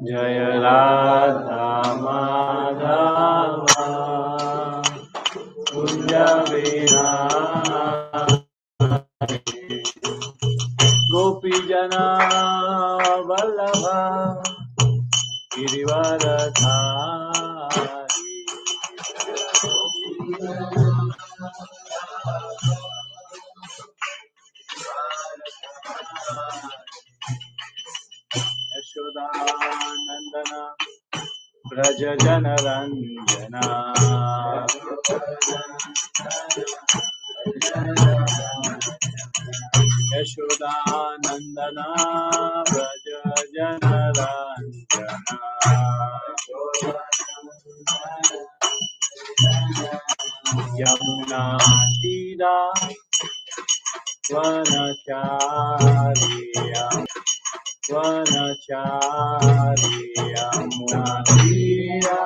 Jaya Radha Madhava Kunja Vihari Gopi Jana Vallabha Girivaradhari Yashodanandana Braja Janaranjana Yashodanandana Braja Janaranjana Yamuna Tira Vanacharya Vanachari Yamuna Tira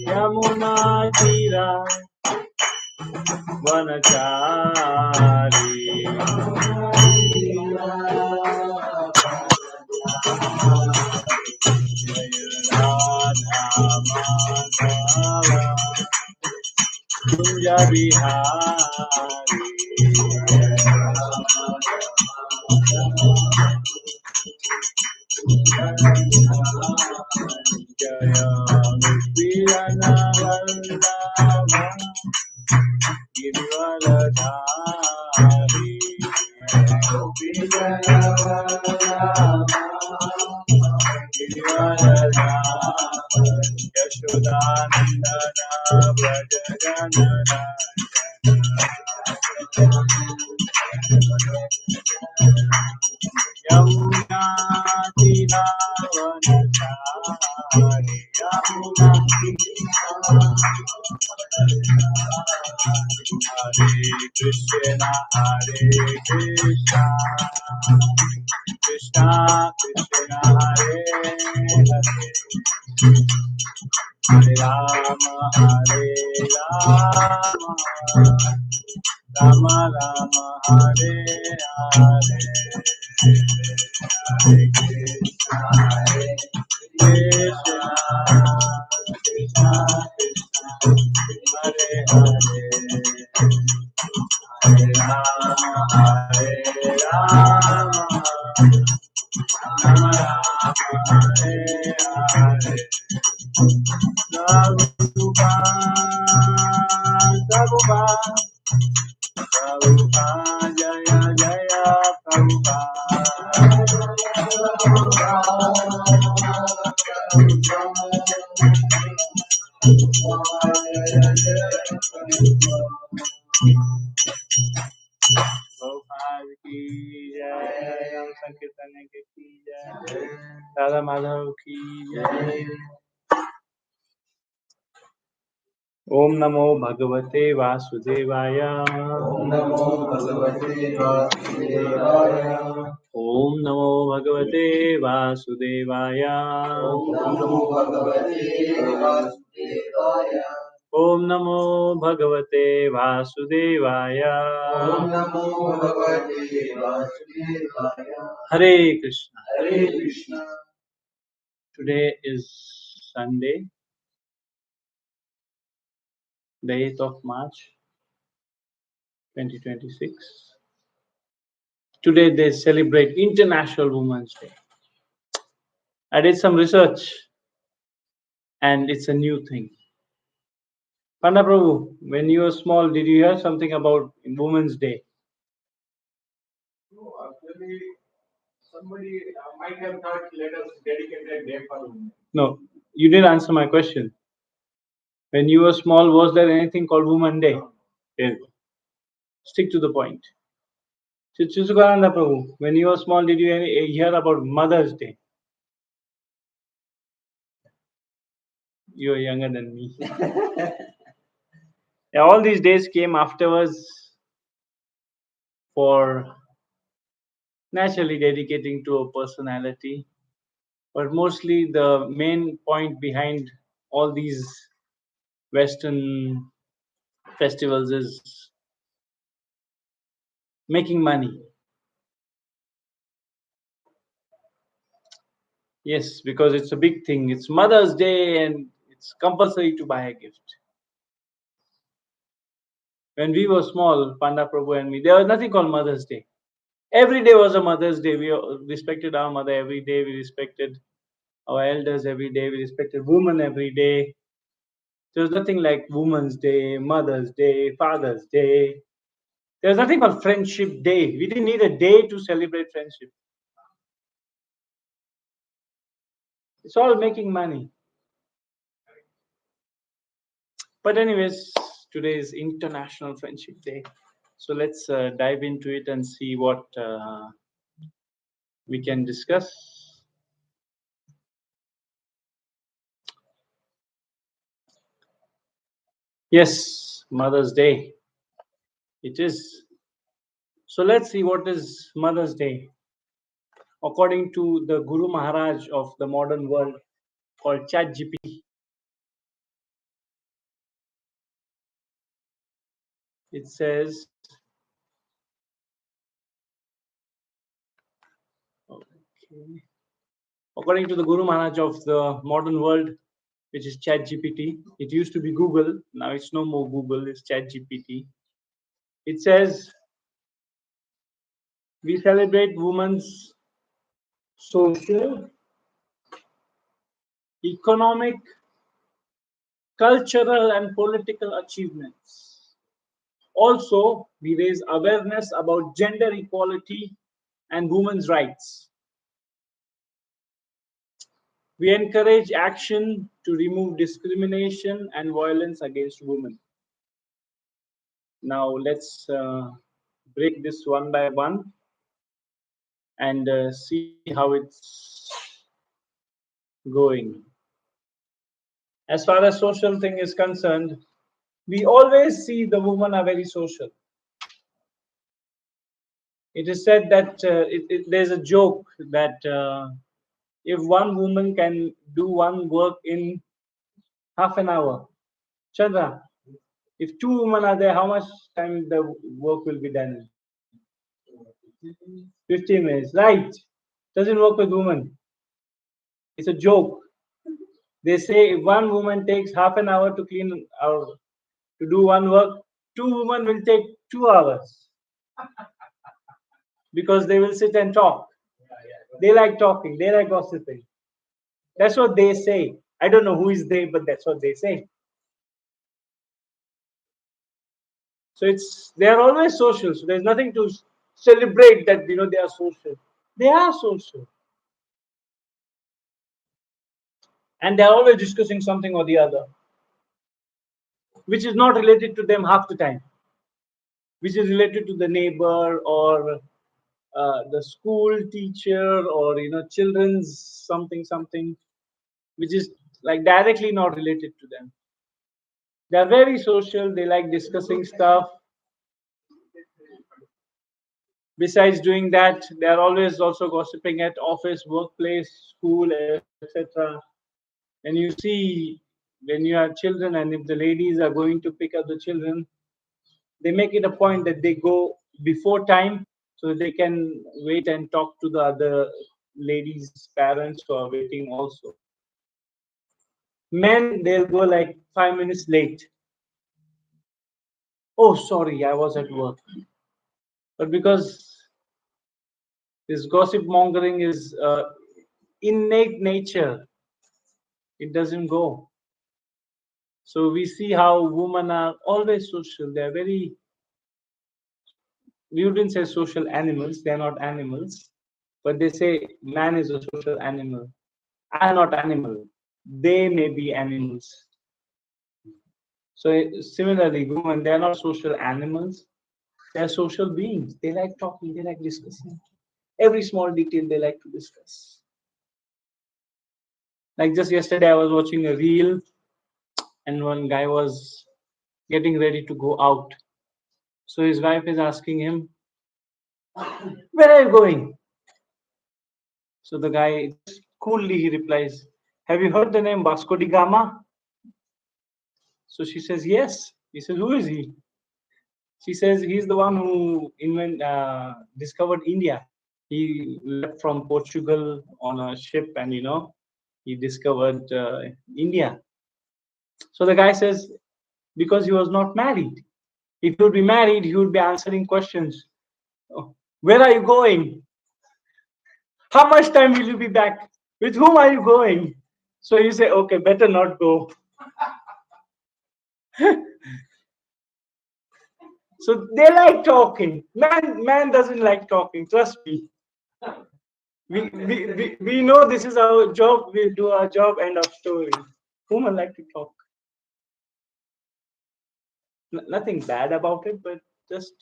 Yamuna Tira Vanachari Radha Madhava Kunja Vihari Jaya Virana Vallabha Girivaradhari Virana Vallabha Girivaradhari Yashodanandana Braja Janana Yamuna Tira Vanachari Yamuna Hare Krishna Hare Krishna Krishna Krishna Hare Hare Hare Rama Hare Rama Rama Rama Hare Hare Hare Krishna Hare Krishna Krishna Krishna Hare Hare Hare Rama Hare Rama Rama Rama Hare Hare Prabhupada Prabhupada Jaya Jaya Prabhupada ki jai Ram Sankirtan ki jai Radha Madhav ki jai Om Namo Bhagavate Vasudevaya Om Namo Bhagavate Vasudevaya. Om Namo Bhagavate Vasudevaya Om Namo Bhagavate Vasudevaya. Om Namo Bhagavate Vasudevaya Om Namo Bhagavate Vasudevaya. Hare Krishna. Hare Krishna. Today is Sunday, the 8th of March 2026. Today they celebrate International Women's Day. I did some research and it's a new thing. Panda Prabhu, when you were small, did you hear something about Women's Day? No, actually, somebody might have thought, let us dedicate a day for women. No, you didn't answer my question. When you were small, was there anything called Women's Day? There you go. Stick to the point. Chichukananda Prabhu, when you were small, did you hear about Mother's Day? You are younger than me. Yeah, all these days came afterwards for naturally dedicating to a personality. But mostly the main point behind all these Western festivals is making money. Yes, because it's a big thing. It's Mother's Day and it's compulsory to buy a gift. When we were small, Panda Prabhu and me, there was nothing called Mother's Day. Every day was a Mother's Day. We respected our mother every day. We respected our elders every day. We respected women every day. There was nothing like Women's Day, Mother's Day, Father's Day. There was nothing called Friendship Day. We didn't need a day to celebrate friendship. It's all making money. But anyways, today is International Friendship Day. So let's dive into it and see what we can discuss. Yes, Mother's Day. It is. So let's see what is Mother's Day. According to the Guru Maharaj of the modern world called ChatGPT, it says, okay, according to the Guru Maharaj of the modern world, which is ChatGPT, it used to be Google, now it's no more Google, it's ChatGPT. It says, we celebrate women's social, economic, cultural, and political achievements. Also, we raise awareness about gender equality and women's rights. We encourage action to remove discrimination and violence against women. Now, let's break this one by one and see how it's going. As far as social thing is concerned, we always see the women are very social. It is said that there's a joke that if one woman can do one work in half an hour, Chandra, if two women are there, how much time the work will be done? 15 minutes, right? Doesn't work with women. It's a joke. They say if one woman takes half an hour to clean or to do one work, two women will take 2 hours because they will sit and talk. They like talking, they like gossiping. That's what they say. I don't know who is they, but that's what they say. So it's they are always social. So there's nothing to celebrate that they are social. They are social, and they are always discussing something or the other, which is not related to them half the time, which is related to the neighbor or the school teacher or children's something, which is like directly not related to them. They are very social. They like discussing stuff. Besides doing that, they are always also gossiping at office, workplace, school, etc. And you see when you have children and if the ladies are going to pick up the children, they make it a point that they go before time so they can wait and talk to the other ladies' parents who are waiting also. Men, they'll go like 5 minutes late. Oh, sorry, I was at work. But because this gossip mongering is innate nature, it doesn't go. So we see how women are always social. They're very, we wouldn't say social animals, they're not animals, but they say man is a social animal. I'm not animal. They may be animals. So similarly, women, they're not social animals. They're social beings. They like talking, they like discussing. Every small detail they like to discuss. Like just yesterday, I was watching a reel and one guy was getting ready to go out. So his wife is asking him, where are you going? So the guy just coolly he replies, have you heard the name Vasco da Gama? So she says, yes. He says, who is he? She says, he's the one who discovered India. He left from Portugal on a ship, and he discovered India. So the guy says, because he was not married. If he would be married, he would be answering questions. Oh, where are you going? How much time will you be back? With whom are you going? So you say, okay, better not go. So they like talking. Man doesn't like talking. Trust me. We know this is our job. We do our job. End of story. Women like to talk. Nothing bad about it, but just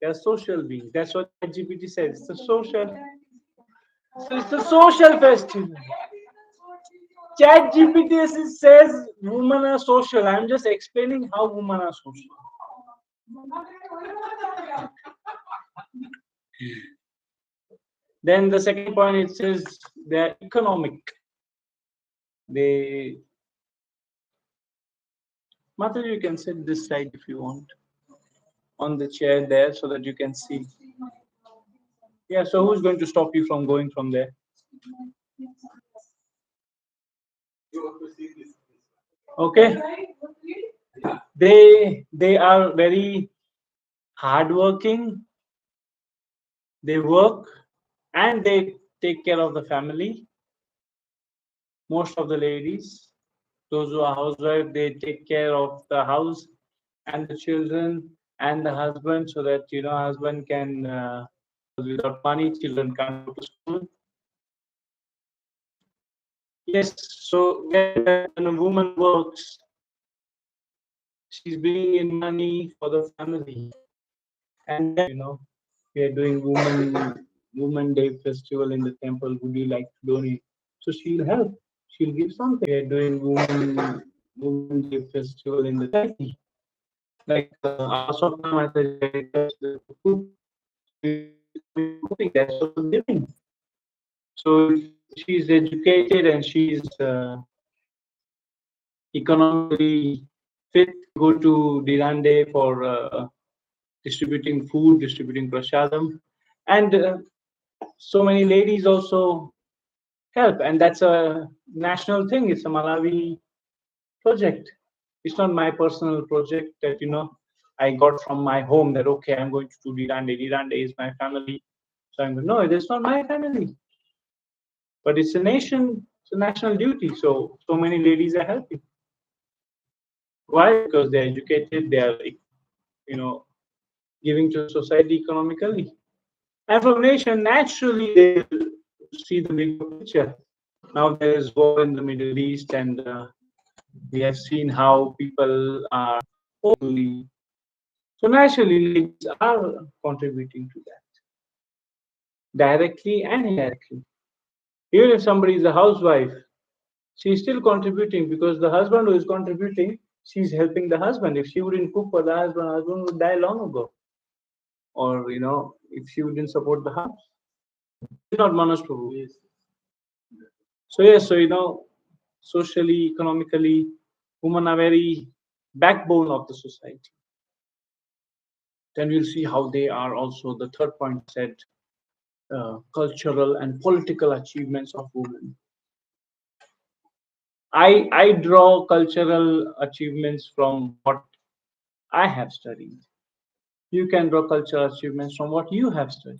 they're social beings. That's what GPT says. It's a social. So it's a social festival. Chat GPT says women are social. I'm just explaining how women are social. Then the second point, it says they're economic. Mother, you can sit this side if you want, on the chair there, so that you can see. Yeah. So who's going to stop you from going from there? Okay. They are very hardworking. They work and they take care of the family. Most of the ladies, those who are housewives, they take care of the house and the children and the husband, so that husband can without money children can't go to school. Yes, so when a woman works, she's bringing in money for the family, and then we are doing woman day festival in the temple. Would you like to donate? So she'll help. She'll give something. We are doing woman day festival in the society. Like our Swapna Mataji does the food. Cooking, that's also giving. So if she's educated and she's economically fit, go to Dirande for distributing food, distributing prasadam, and so many ladies also help, and that's a national thing. It's a Malawi project. It's not my personal project that I got from my home. That okay, I'm going to do Dirande. Dirande is my family, so I'm going. No, it is not my family, but it's a nation. It's a national duty. So many ladies are helping. Why? Because they're educated. They are giving to society economically. And from nation, naturally, they will see the bigger picture. Now there is war in the Middle East, and we have seen how people are only. So naturally, ladies are contributing to that, directly and indirectly. Even if somebody is a housewife, she's still contributing, because the husband who is contributing, she's helping the husband. If she wouldn't cook for the husband would die long ago. Or if she wouldn't support the house. It's not Manoj Prabhu. So yes, so socially, economically, women are very backbone of the society. Then we'll see how they are also. The third point said cultural and political achievements of women. I draw cultural achievements from what I have studied. You can draw cultural achievements from what you have studied.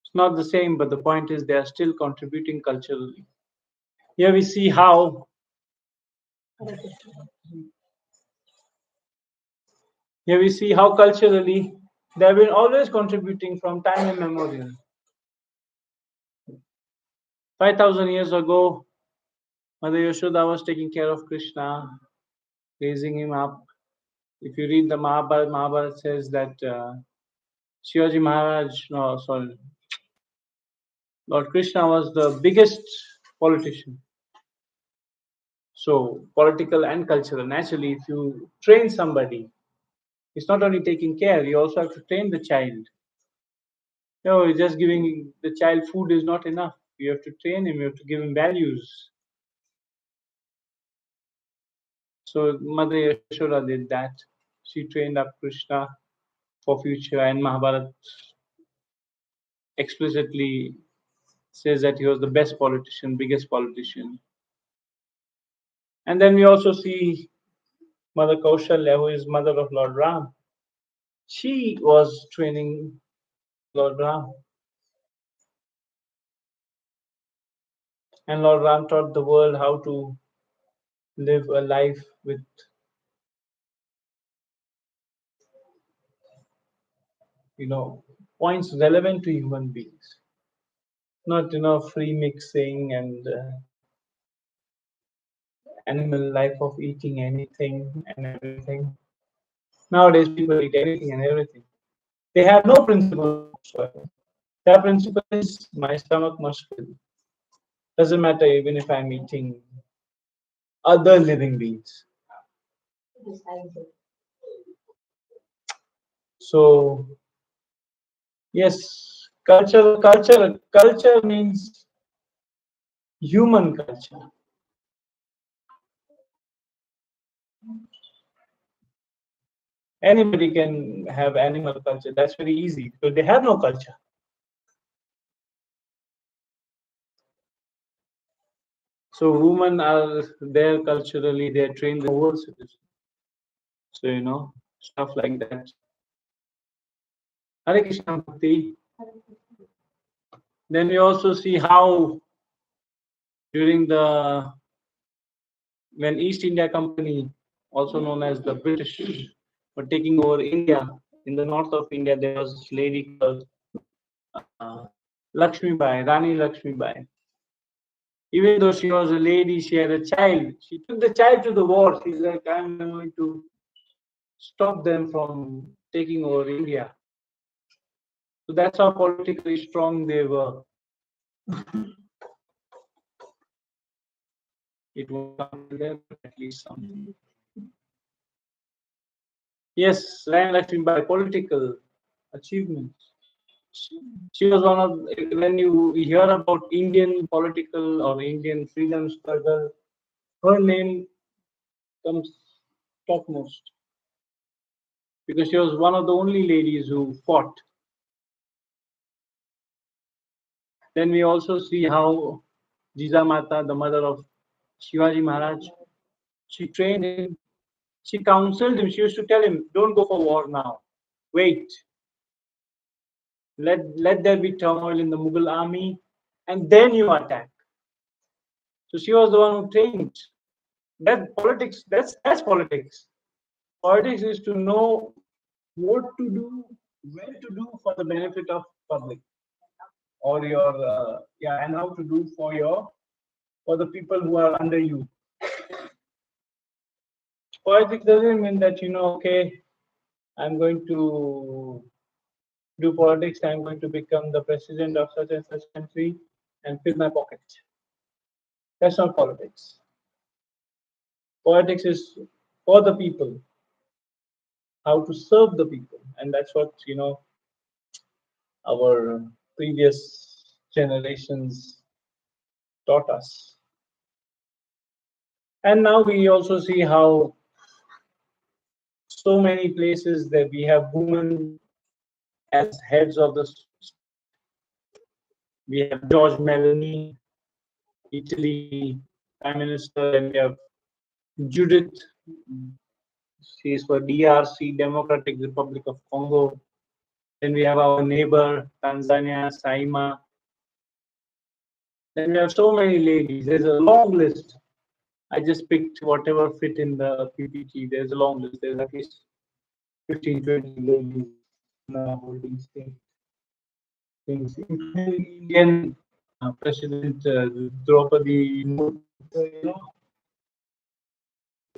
It's not the same, but the point is they are still contributing culturally. Here we see how culturally they have been always contributing from time immemorial. 5,000 years ago, Mother Yashoda was taking care of Krishna, raising him up. If you read the Mahabharata says that Shivaji Maharaj, no, sorry, Lord Krishna was the biggest politician. So political and cultural. Naturally, if you train somebody, it's not only taking care, you also have to train the child. Just giving the child food is not enough. You have to train him, you have to give him values. So Mother Yashoda did that. She trained up Krishna for future, and Mahabharata explicitly says that he was the best politician, biggest politician. And then we also see Mother Kaushalya, who is mother of Lord Ram. She was training Lord Ram. And Lord Ram taught the world how to live a life with, points relevant to human beings. Not, free mixing and animal life of eating anything and everything. Nowadays, people eat anything and everything. They have no principle whatsoever. Their principle is my stomach must fill. Doesn't matter even if I'm eating other living beings. So yes, culture means human culture. Anybody can have animal culture. That's very easy because they have no culture. So women are there culturally, they're trained the world citizens. So stuff like that. Hare Krishna Bhakti. Then we also see how during when East India Company, also known as the British, were taking over India, in the north of India, there was this lady called Lakshmi Bai, Rani Lakshmi Bai. Even though she was a lady, she had a child. She took the child to the war. She's like, I'm going to stop them from taking over India. So that's how politically strong they were. It won't come to them, but at least something. Yes, Rani Lakshmi Bai, political achievements. She was one of, when you hear about Indian political or Indian freedom struggle, her name comes topmost because she was one of the only ladies who fought. Then we also see how Jijamata, the mother of Shivaji Maharaj, she trained him, she counseled him, she used to tell him, don't go for war now, wait. Let there be turmoil in the Mughal army and then you attack. So she was the one who trained. That politics, that's politics. Politics is to know what to do, when to do for the benefit of public, or your and how to do for the people who are under you. Politics doesn't mean that okay, I'm going to do politics. I'm going to become the president of such and such country and fill my pocket. That's not politics. Politics is for the people, how to serve the people, and that's what our previous generations taught us. And now we also see how so many places that we have women as heads of the. We have George Meloni, Italy Prime Minister, and we have Judith. She is for DRC, Democratic Republic of Congo. Then we have our neighbor Tanzania, Saima. Then we have so many ladies. There's a long list. I just picked whatever fit in the PPT. There's a long list. There's at least 15, 20 ladies now holding things, including Indian President Draupadi Murmu.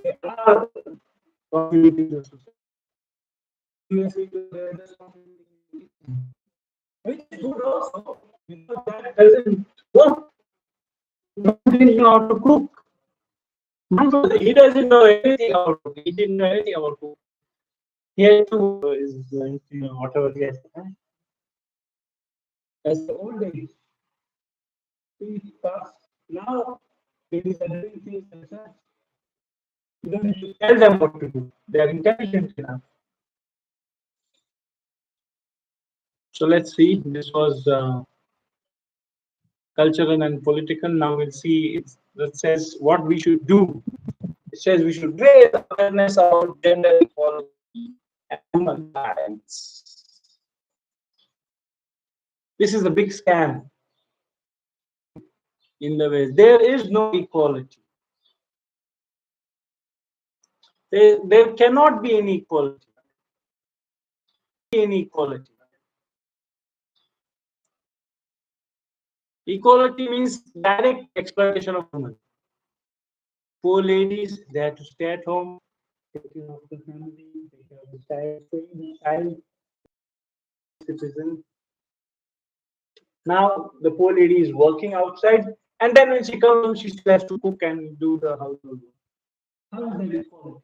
They are contributing to society. Which is good also. Because that doesn't work. No one didn't know how to cook. He doesn't know anything about cooking. He didn't know anything about cooking. He had to whatever he has to. As the old days. Now ladies are doing things themselves. You don't need to tell them what to do. They are intelligent enough. So let's see. This was cultural and political. Now we'll see it says what we should do. It says we should raise awareness about gender equality and human rights. This is a big scam in the West. There is no equality. There cannot be any equality. Inequality. Equality means direct exploitation of women. Poor ladies, they have to stay at home, take care of the family, take care of the child, train the child, citizen. Now the poor lady is working outside, and then when she comes home, she still has to cook and do the household work. How is that equality?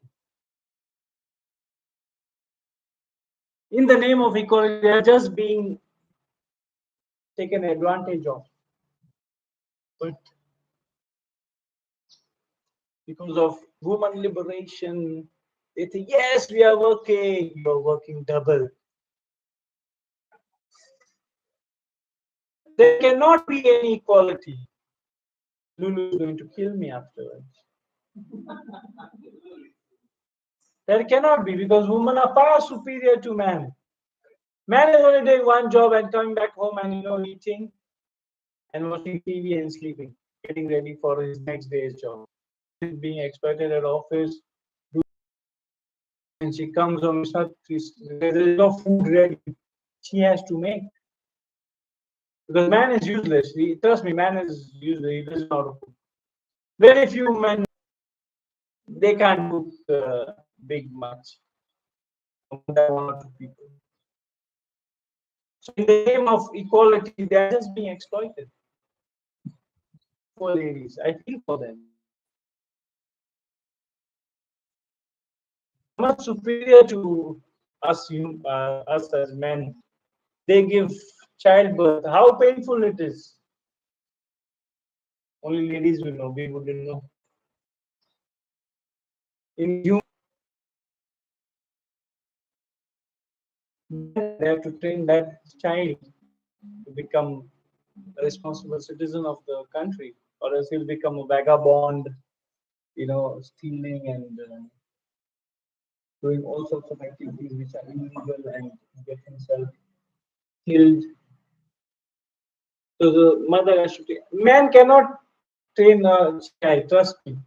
In the name of equality, they are just being taken advantage of. But because of woman liberation, they think, yes, we are working, you're working double. There cannot be any equality. Lulu is going to kill me afterwards. There cannot be, because women are far superior to man. Man is only doing one job and coming back home and eating and watching TV and sleeping, getting ready for his next day's job. She's being exploited at office, and she comes home, there is no food ready. She has to make. Because man is useless. Trust me, man is useless. He doesn't know how to cook. Very few men, they can't cook big much. One or two people. So in the name of equality, they are just being exploited. For ladies, I feel for them. Much superior to us, us as men. They give childbirth. How painful it is. Only ladies will know. We wouldn't know. In human, they have to train that child to become a responsible citizen of the country, or else he'll become a vagabond, stealing and doing all sorts of activities which are illegal and get himself killed. So the mother has to train. Man cannot train a child, trust me.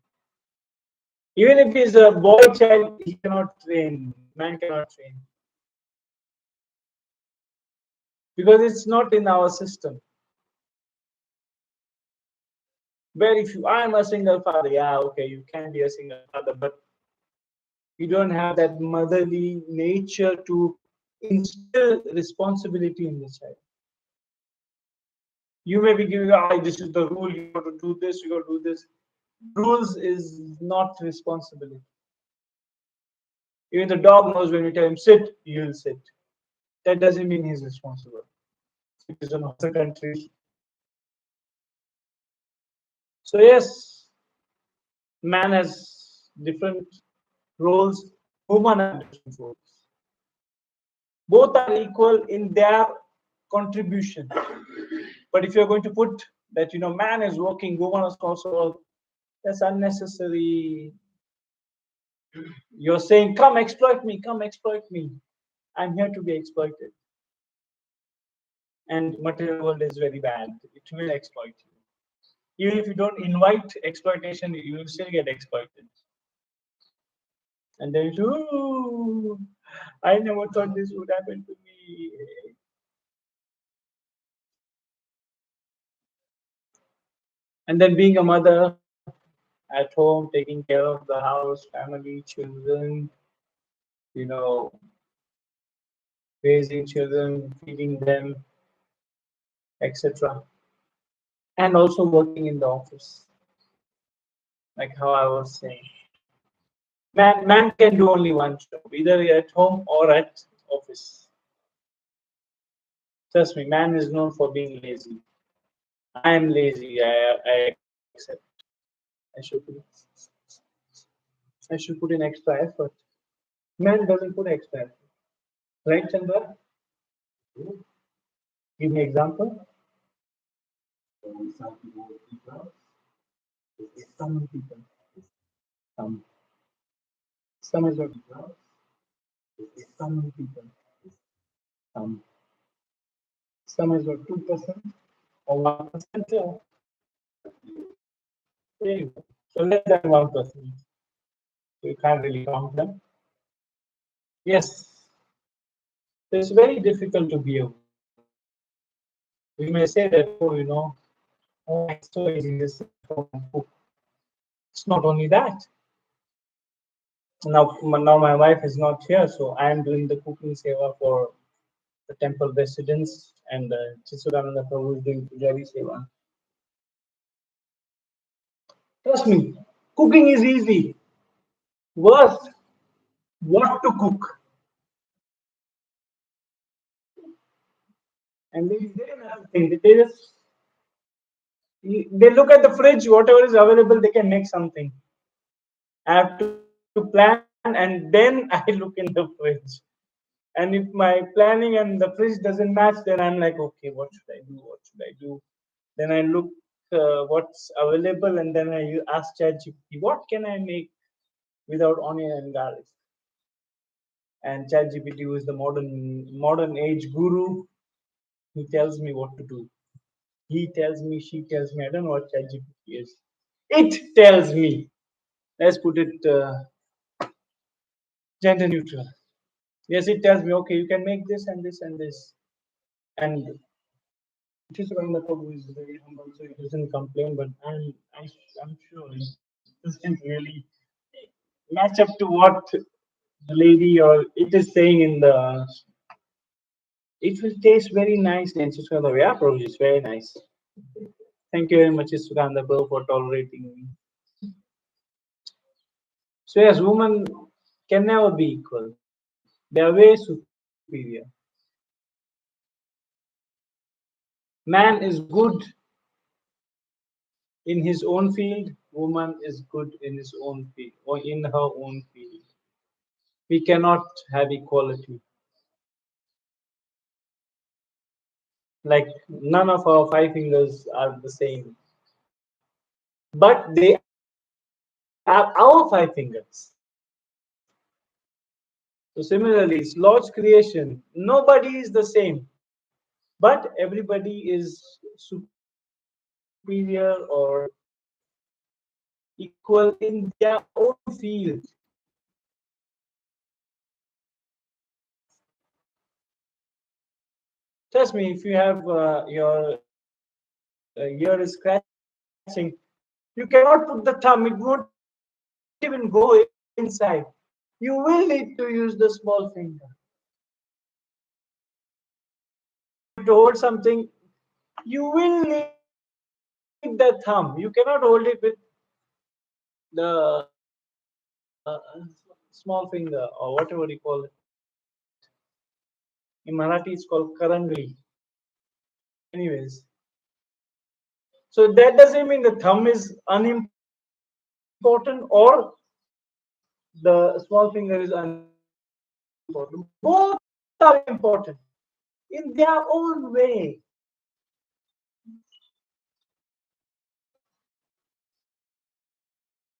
Even if he's a boy child, he cannot train. Man cannot train. Because it's not in our system. Very few. I'm a single father. Yeah, okay, you can be a single father, but you don't have that motherly nature to instill responsibility in the child. You may be giving, this is the rule, you got to do this, you got to do this. Rules is not responsibility. Even the dog knows when you tell him sit, he will sit. That doesn't mean he's responsible. Citizen of the country. So yes, man has different roles, woman has different roles. Both are equal in their contribution. But if you're going to put that, man is working, woman is also working, that's unnecessary. You're saying, come exploit me, come exploit me. I'm here to be exploited. And material world is very bad. It will exploit you. Even if you don't invite exploitation, you will still get exploited. And then you, I never thought this would happen to me. And then being a mother at home, taking care of the house, family, children, raising children, feeding them, etc. And also working in the office, like how I was saying. Man can do only one job, either at home or at office. Trust me, man is known for being lazy. I am lazy. I accept. I should put in extra effort. Man doesn't put extra effort, right, Chandra? Give me example. Some people, some people, Some. Some is what? some people, Some. Some is what? 2% or 1%? There you go. So less than 1%. You can't really count them. Yes. So it's very difficult to be a woman. We may say that, oh, oh, it's so easy, just sit home and cook. It's not only that. Now my wife is not here, so I am doing the cooking seva for the temple residents, and Chisudananda Prabhu is doing Pujari seva. Trust me, cooking is easy. Worst, what to cook. And they didn't have to think. They just they look at the fridge, whatever is available, they can make something. I have to plan and then I look in the fridge. And if my planning and the fridge doesn't match, then I'm like, okay, what should I do? What should I do? Then I look what's available, and then I ask ChatGPT, what can I make without onion and garlic? And ChatGPT, who is the modern age guru, he tells me what to do. He tells me, she tells me. I don't know what ChatGPT is. It tells me. Let's put it gender neutral. Yes, it tells me, okay, you can make this and this and this. And Chisurananda Prabhu is very humble, so he doesn't complain, but I'm sure it doesn't really match up to what the lady or it is saying in the. It will taste very nice, and Chisurananda, yeah, Prabhu is very nice. Thank you very much, Chisurananda Prabhu, for tolerating me. So yes, women can never be equal. They are way superior. Man is good in his own field, woman is good in his own field or in her own field. We cannot have equality. Like none of our five fingers are the same, but they are our five fingers. So similarly, it's Lord's creation. Nobody is the same, but everybody is superior or equal in their own field. Trust me, if you have your ear is scratching, you cannot put the thumb, it won't even go inside. You will need to use the small finger. If you have to hold something, you will need the thumb. You cannot hold it with the small finger or whatever you call it. In Marathi, it's called karangli. Anyways, so that doesn't mean the thumb is unimportant or the small finger is unimportant. Both are important in their own way.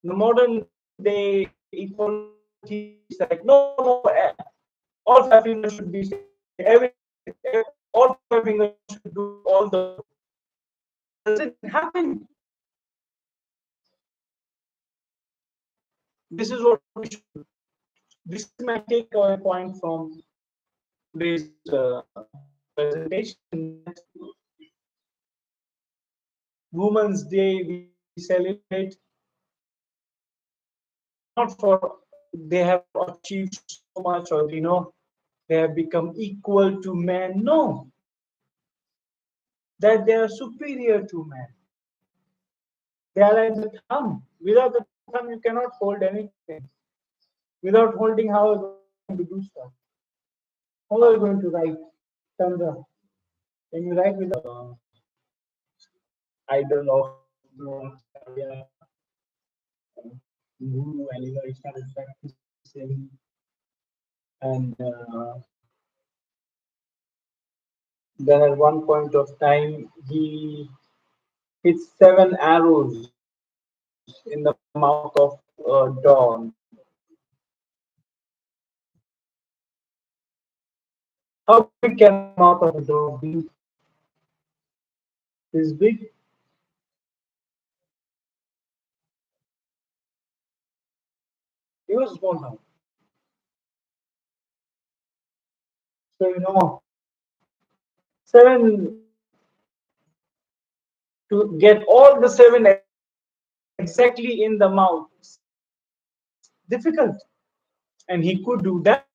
The modern day equality is like, no, all five fingers should be same. All five fingers should do all the work. Doesn't happen. This is what we should. This is my takeaway point from today's presentation. That Women's Day we celebrate not for they have achieved so much or they have become equal to men. No, that they are superior to men. They are like the thumb. Without the thumb, you cannot hold anything. Without holding, how are you going to do stuff? How are you going to write? Chandra, can you write without idol of Acharya, Guru, and he started practicing, and Then at one point of time, he hit 7 arrows in the mouth of Dawn. How big can the mouth of a dog be? This big. It was small now. So seven to get all the seven exactly in the mouth. Difficult, and he could do that.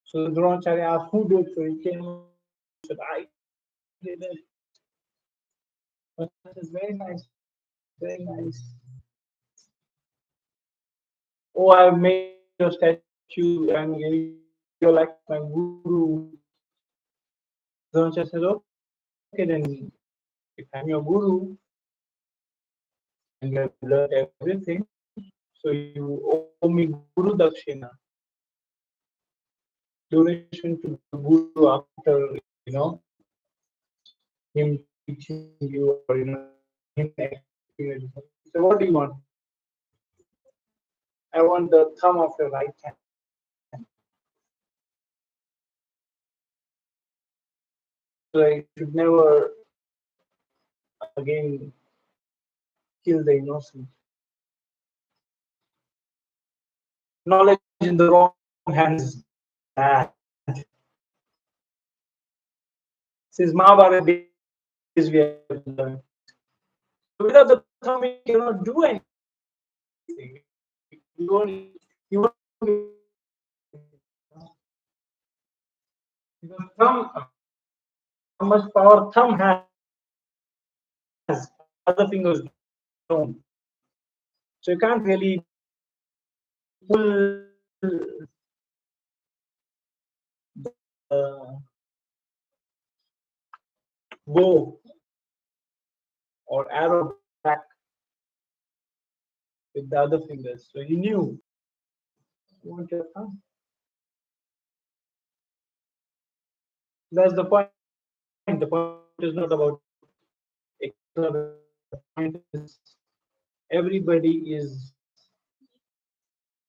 So Dronacharya asked who did. So he came and said, "I did it." But that is very nice, very nice. Oh, I've made your statue, and you're like my guru. Dronacharya said, "Okay, then if I'm your guru and you have learned everything, so you owe me guru dakshina, donation to the guru after him teaching you, or him explaining everything." So what do you want? I want the thumb of your right hand. So I should never again kill the innocent. Knowledge in the wrong hands is bad. Since Mahabharata days we have learned. So without the thumb we cannot do anything. We won't, you won't be able to do anything. Because thumb, how much power thumb has, other fingers don't. So you can't really pull the bow or arrow back with the other fingers. So he knew you want your thumb. That's the point. The point is not about extra. The point is everybody is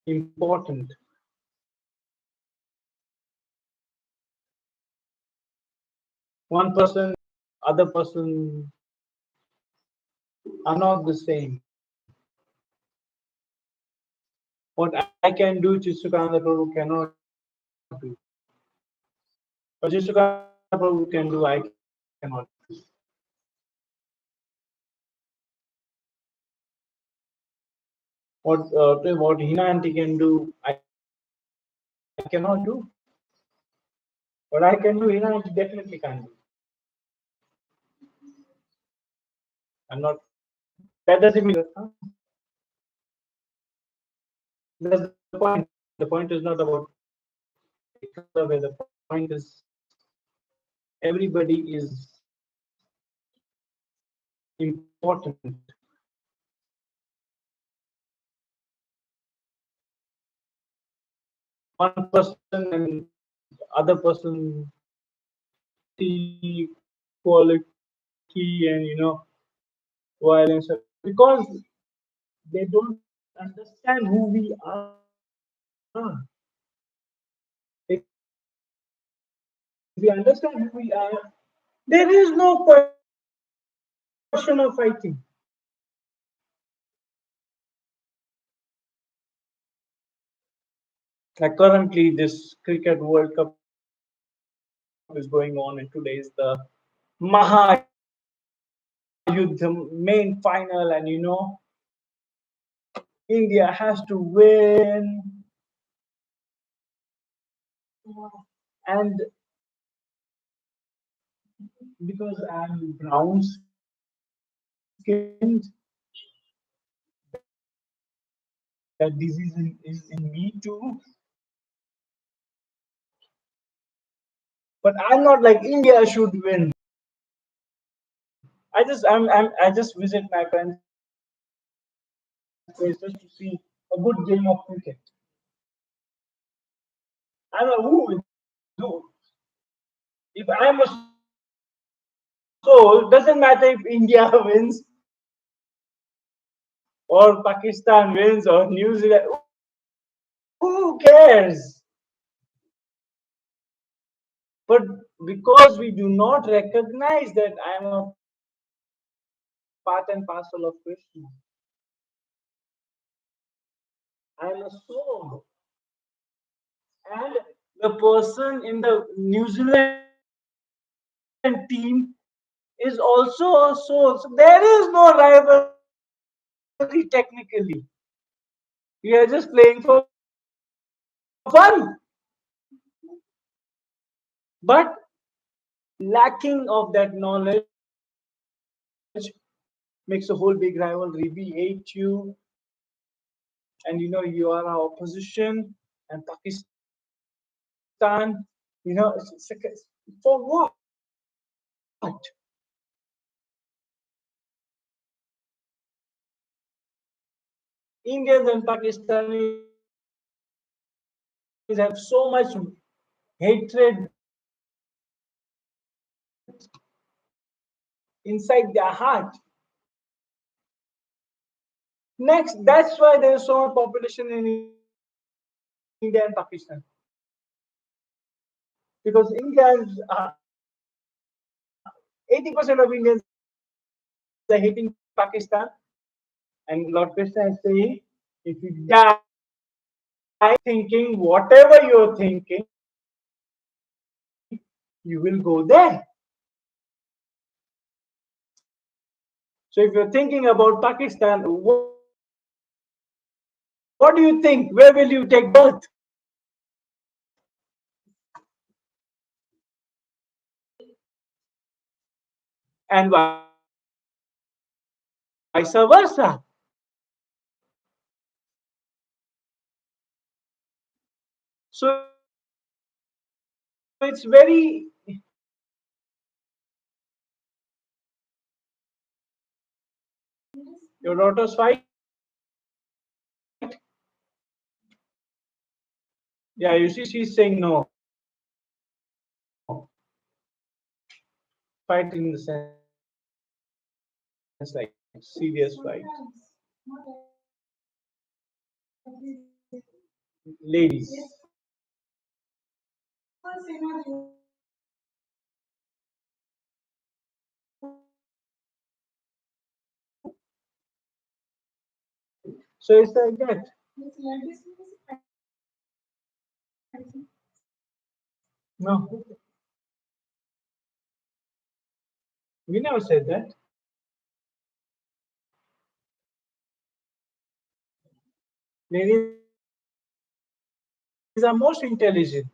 important. One person, other person are not the same. What I can do, Chistukananda Prabhu cannot do. What Chistukananda Prabhu can do, I cannot do. What Hina Aunty can do, I cannot do. What I can do, Hina Aunty definitely can't do. I'm not. That doesn't mean you're a thumb. That's the point. The point is not about extra way. The point is everybody is important. One person and other person see quality and violence because they don't understand who we are. If we understand who we are, there is no question of fighting. Like currently, this cricket World Cup is going on, and today is the Mahayuddha main final, and India has to win, and because I'm brown skinned, that disease is in me too. But I'm not like India should win. I just visit my friend's place just to see a good game of cricket. I don't know who wins who. If I am a soul, doesn't matter if India wins or Pakistan wins or New Zealand. Who cares? But because we do not recognize that I am a part and parcel of Krishna, I am a soul. And the person in the New Zealand team is also a soul. So there is no rivalry technically. We are just playing for fun. But lacking of that knowledge makes a whole big rivalry. We hate you, and you are our opposition, and Pakistan, it's for what? Indians and Pakistanis have so much hatred inside their heart. Next, that's why there is so much population in India and Pakistan. Because Indians, 80% of Indians are hating Pakistan, and Lord Krishna is saying, if you die thinking whatever you're thinking, you will go there. So if you're thinking about Pakistan, what do you think? Where will you take birth? And vice versa. So it's very, your daughter's fight. Yeah, you see, she's saying no. Fight in the sense like serious fight. Ladies. So it's like that. No, we never said that. Ladies are most intelligent.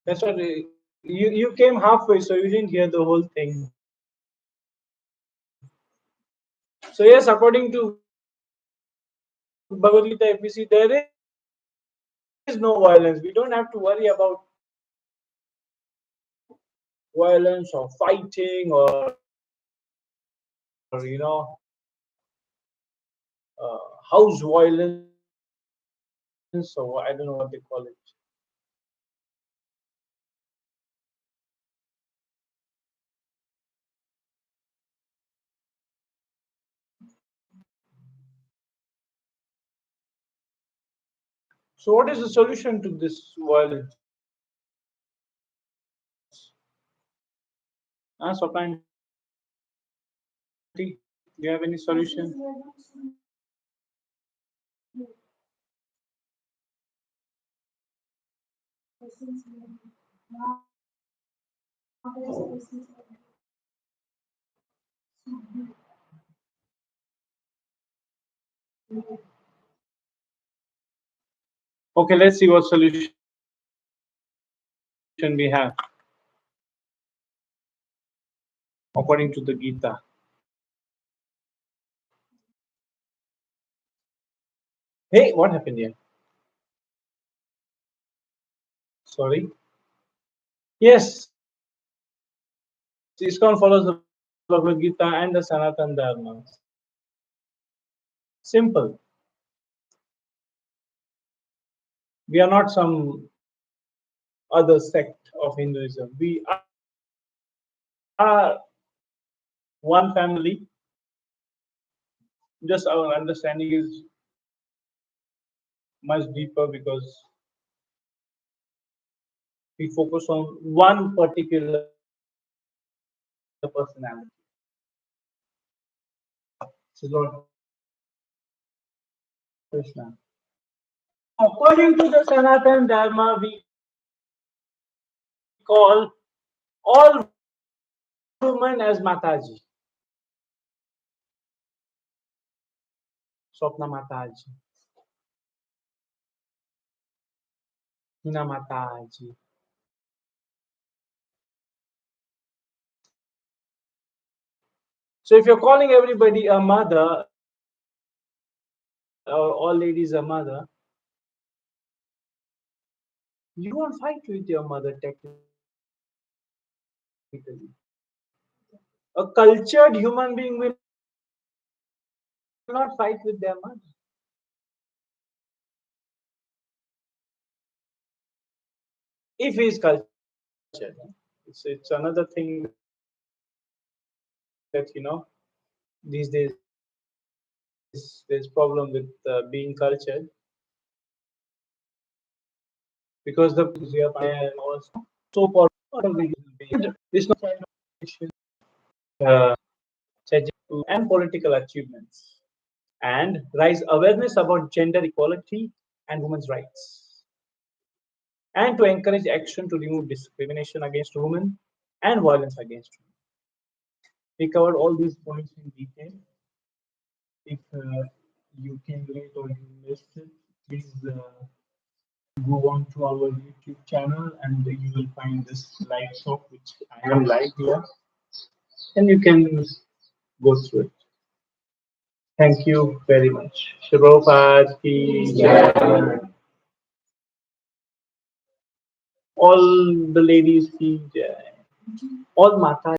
That's what you came halfway, so you didn't hear the whole thing. So yes, according to Bhagavad Gita, if we see, there is no violence. We don't have to worry about violence or fighting or house violence or I don't know what they call it. So what is the solution to this violence? Swapna aunty, do you have any solution? Okay, let's see what solution we have. According to the Gita. Hey, what happened here? Sorry. Yes, ISKCON follows the Bhagavad Gita and the Sanathan Dharma. Simple. We are not some other sect of Hinduism. We are one family. Just our understanding is much deeper because we focus on one particular personality. This is Lord Krishna. According to the Sanathan Dharma, we call all women as Mataji. Swapna Mataji, Hina Mataji. So if you're calling everybody a mother, or all ladies a mother, you won't fight with your mother technically. A cultured human being will not fight with their mother. If he is cultured, it's another thing that these days there's problem with being cultured because the was so far it's not uh, and political achievements and raise awareness about gender equality and women's rights and to encourage action to remove discrimination against women and violence against women. We covered all these points in detail. If you can relate or you missed it, please go on to our YouTube channel and you will find this live talk which I am live here and you can go through it. Thank you very much. Shubhopad ki jai. All the ladies ki jai. All Mata